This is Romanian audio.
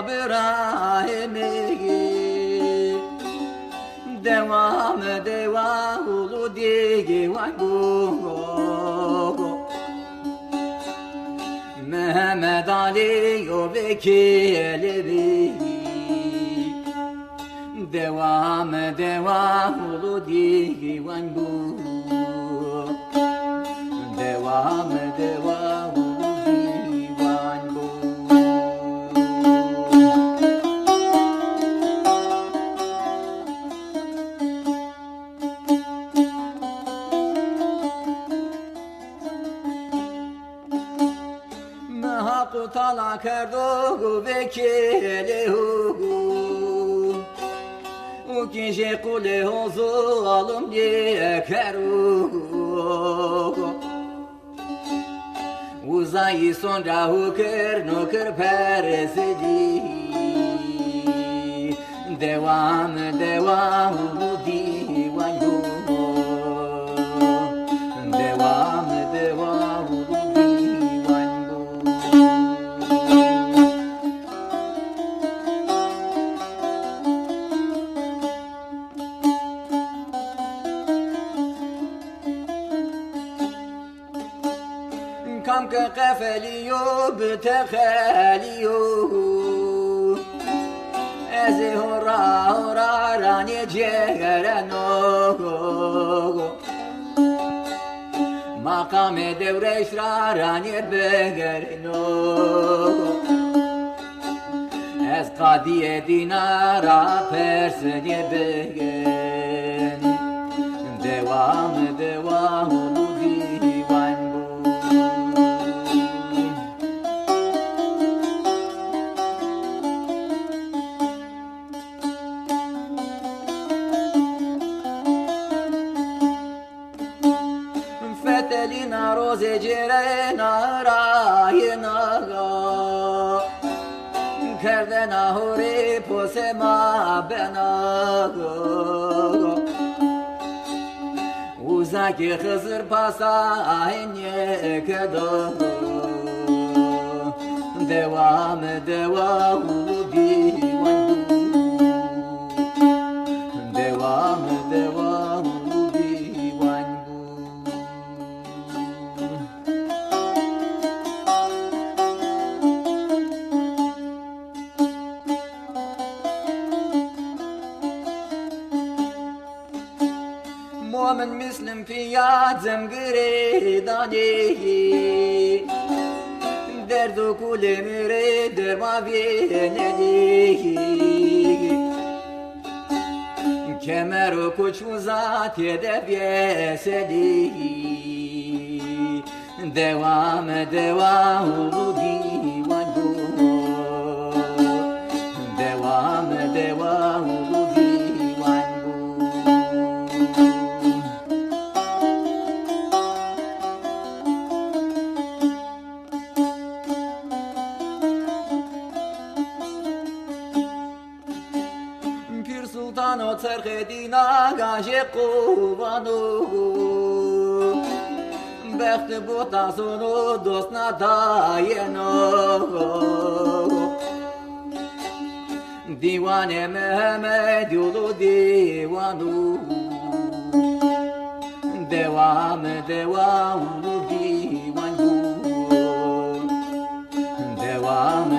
İbrahim'i devam ulu divan bu Mehmet Ali o vekili devam ulu divan bu devam ulu divan bu Kutala kerdu vekilihu o kişi kule hozu alım diye keru uzayı sonra hukır nukır peresidi devam divan bu devam كم كقفليو بتخاليو ازي هورا راني جيرانو مقام دورش راني بغرنو از قادي دينارا پرسني بغن دوام divan Fetelina roze cerena rayna Kerdena hori posema bena Uzaki Hızır pasa aynı kedo Devam divan Devam divan Mu'min Müslüm fiyat zemgıredani Derdu kulemire derma vieneli Kemer o kuçmu zat yedef yeseli Devam ulu divan bu Devam ulu divan bu Pir Sultan o terhedina gaje kuvanu Bekti bu tasunu dostna dayeno Divane Mehmet yolu divanu Devam ulu divan bu Devam